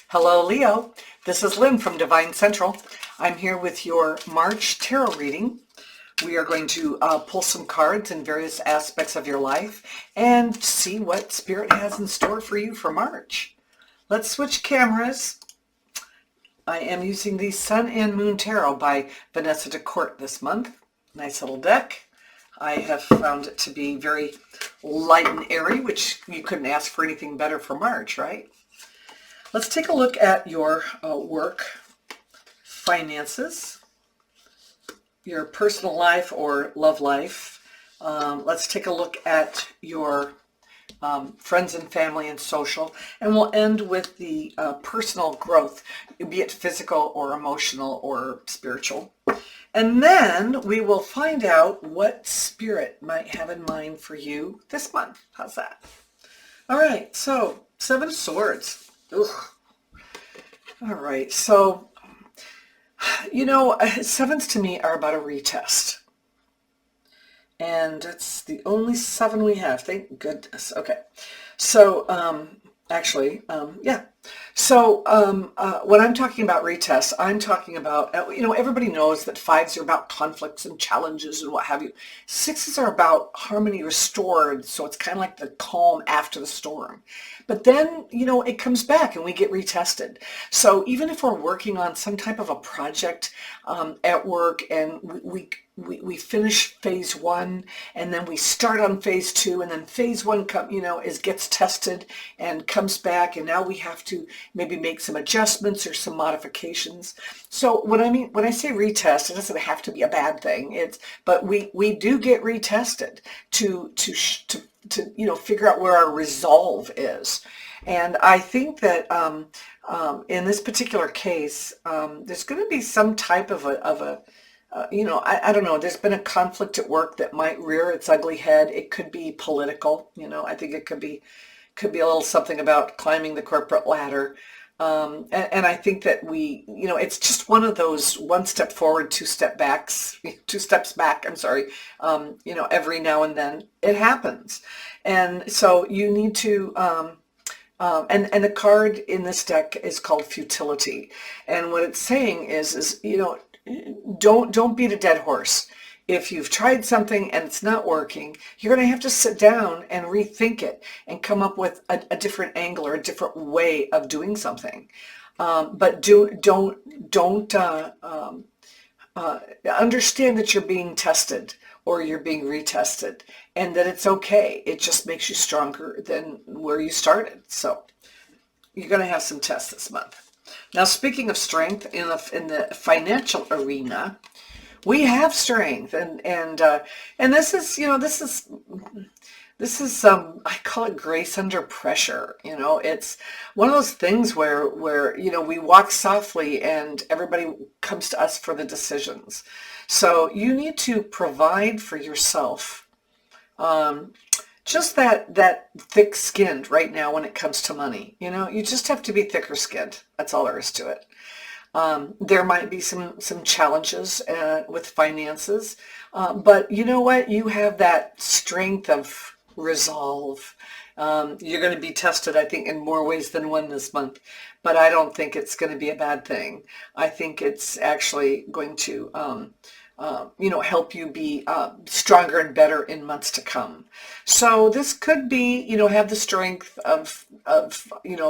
Hello, Leo. This is Lynn from DevineCentral. I'm here with your March tarot reading. We are going to pull some cards in various aspects of your life and see what Spirit has in store for you for March. Let's switch cameras. I am using the Sun and Moon Tarot by Vanessa DeCourt this month. Nice little deck. I have found it to be very light and airy, which you couldn't ask for anything better for March, right? Let's take a look at your work, finances, your personal life or love life. Let's take a look at your friends and family and social, and we'll end with the personal growth, be it physical or emotional or spiritual. And then we will find out what Spirit might have in mind for you this month. How's that? All right, so Seven of Swords. Ugh. All right, so, sevens to me are about a retest. And that's the only seven we have. Thank goodness. Okay. So, yeah. So, when I'm talking about retests, I'm talking about, everybody knows that fives are about conflicts and challenges and what have you. Sixes are about harmony restored. So it's kind of like the calm after the storm. But then, it comes back and we get retested. So even if we're working on some type of a project at work and we finish phase one and then we start on phase two, and then phase one gets tested and comes back, and now we have to maybe make some adjustments or some modifications. So when I say retest, it doesn't have to be a bad thing. But we do get retested to figure out where our resolve is. And I think that in this particular case, there's going to be some type of a I don't know, there's been a conflict at work that might rear its ugly head. It could be political, I think it could be a little something about climbing the corporate ladder. And I think that it's just one of those one step forward, two steps back, I'm sorry. Every now and then it happens. And so you need to, and the card in this deck is called Futility. And what it's saying is don't beat a dead horse. If you've tried something and it's not working, you're going to have to sit down and rethink it and come up with a different angle or a different way of doing something. But don't understand that you're being tested or you're being retested, and that it's okay. It just makes you stronger than where you started. So you're going to have some tests this month. Now, speaking of strength in the financial arena, we have strength, and this is I call it grace under pressure. It's one of those things where we walk softly and everybody comes to us for the decisions. So you need to provide for yourself. Just that thick-skinned right now when it comes to money. You just have to be thicker-skinned. That's all there is to it. There might be some challenges with finances, but you know what? You have that strength of resolve. You're going to be tested, I think, in more ways than one this month, but I don't think it's going to be a bad thing. I think it's actually going to help you be stronger and better in months to come. So this could be, have the strength of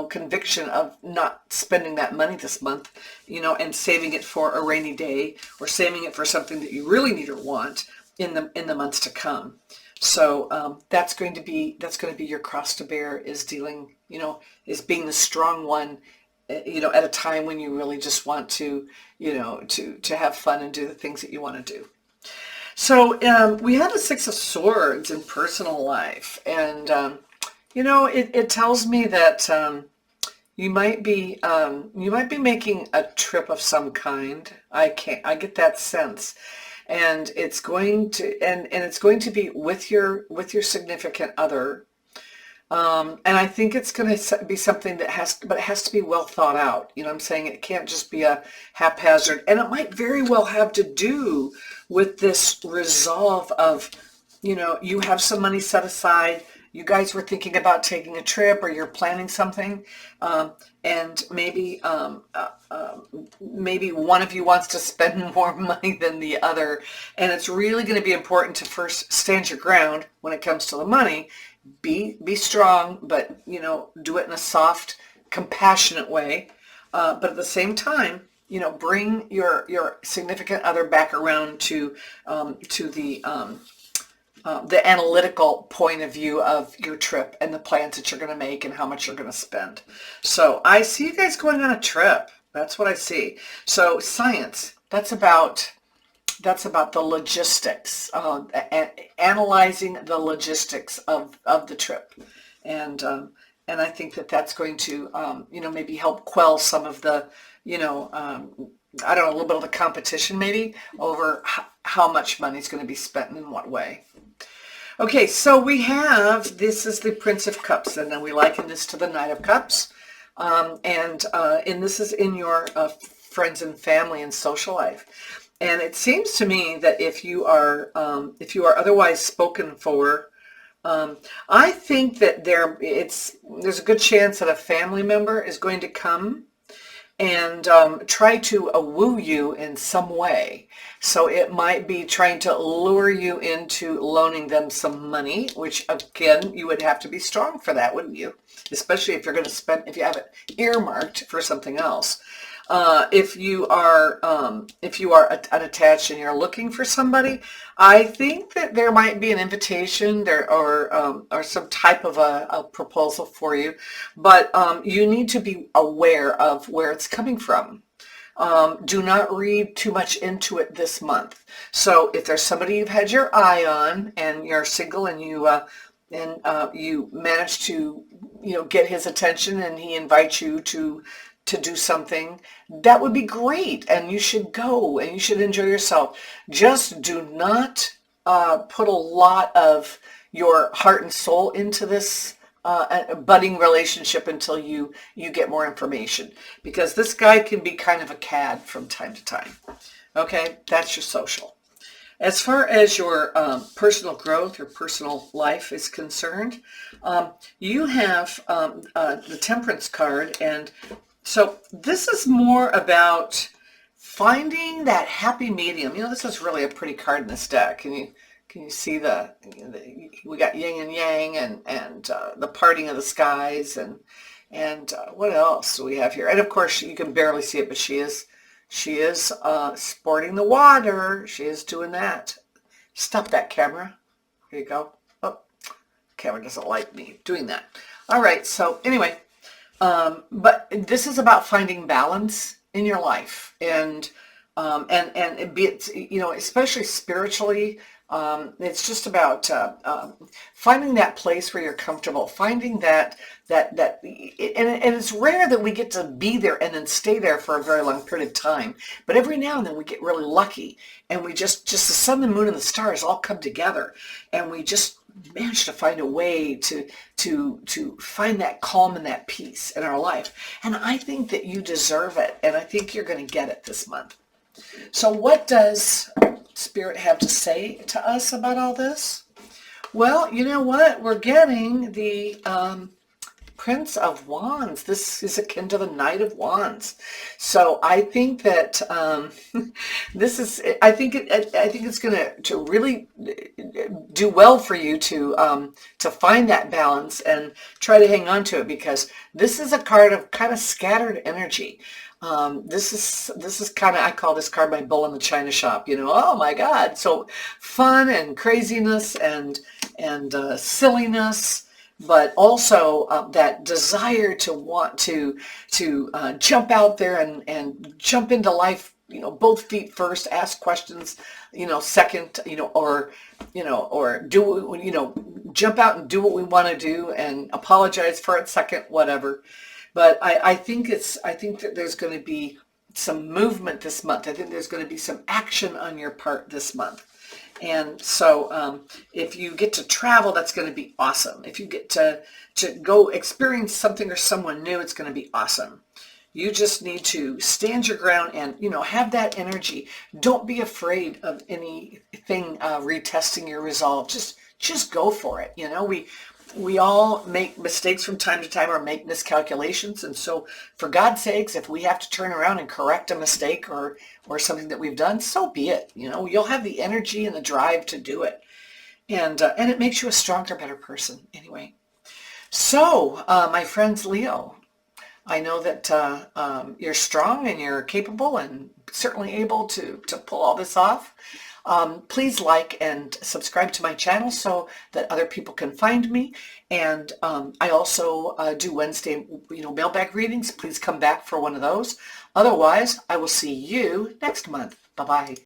conviction of not spending that money this month, and saving it for a rainy day, or saving it for something that you really need or want in the months to come. So that's going to be your cross to bear, is dealing, is being the strong one, at a time when you really just want to have fun and do the things that you want to do. So we have a Six of Swords in personal life, and it tells me that you might be making a trip of some kind. I get that sense, and it's going to be with your significant other. And I think it's going to be something that has to be well thought out. I'm saying it can't just be a haphazard, and it might very well have to do with this resolve of, you have some money set aside, you guys were thinking about taking a trip or you're planning something, and maybe maybe one of you wants to spend more money than the other, and it's really going to be important to first stand your ground when it comes to the money. Be strong, but do it in a soft, compassionate way. But at the same time, bring your significant other back around to the analytical point of view of your trip and the plans that you're going to make and how much you're going to spend. So I see you guys going on a trip. That's what I see. So science, that's about the logistics, analyzing the logistics of the trip. And I think that's going to, maybe help quell some of the, I don't know, a little bit of the competition maybe over how much money is going to be spent and in what way. Okay, so this is the Prince of Cups, and then we liken this to the Knight of Cups. And this is in your friends and family and social life. And it seems to me that if you are otherwise spoken for, I think that there's a good chance that a family member is going to come and try to woo you in some way. So it might be trying to lure you into loaning them some money, which again, you would have to be strong for that, wouldn't you? Especially if you're going to if you have it earmarked for something else. If you are unattached and you're looking for somebody, I think that there might be an invitation there or some type of a proposal for you, but you need to be aware of where it's coming from. Do not read too much into it this month. So if there's somebody you've had your eye on and you're single and you manage to get his attention and he invites you to do something, that would be great, and you should go and you should enjoy yourself. Just do not put a lot of your heart and soul into this budding relationship until you get more information, because this guy can be kind of a cad from time to time. Okay, that's your social. As far as your personal growth, your personal life is concerned, you have the Temperance card, and so this is more about finding that happy medium. This is really a pretty card in this deck. Can you see we got yin and yang and the parting of the skies and what else do we have here? And of course you can barely see it, but she is sporting the water. She is doing that. Stop that, camera. Here you go. Oh, camera doesn't like me doing that. All right. So anyway. But this is about finding balance in your life, and be it, especially spiritually. It's just about finding that place where you're comfortable, finding that and it's rare that we get to be there and then stay there for a very long period of time. But every now and then we get really lucky, and we just the sun, the moon, and the stars all come together, and we just manage to find a way to find that calm and that peace in our life. And I think that you deserve it, and I think you're going to get it this month. So what does Spirit have to say to us about all this? Well, you know what? We're getting the Prince of Wands. This is akin to the Knight of Wands. So I think that I think it's going to really do well for you to find that balance and try to hang on to it, because this is a card of kind of scattered energy. This is kind of, I call this card my bull in the china shop. Oh my God, so fun and craziness and silliness, but also that desire to want to jump out there and jump into life, both feet first, ask questions, second, or do, jump out and do what we want to do and apologize for it second, whatever. But I think that there's going to be some movement this month. I think there's going to be some action on your part this month. And so if you get to travel, that's going to be awesome. If you get to go experience something or someone new, it's going to be awesome. You just need to stand your ground and, have that energy. Don't be afraid of anything retesting your resolve. Just go for it. We all make mistakes from time to time or make miscalculations. And so for God's sakes, if we have to turn around and correct a mistake or something that we've done, so be it. You know, you'll have the energy and the drive to do it. And it makes you a stronger, better person anyway. So, my friends Leo, I know that you're strong and you're capable and certainly able to pull all this off. Please like and subscribe to my channel so that other people can find me. And I also do Wednesday, mailbag readings. Please come back for one of those. Otherwise, I will see you next month. Bye-bye.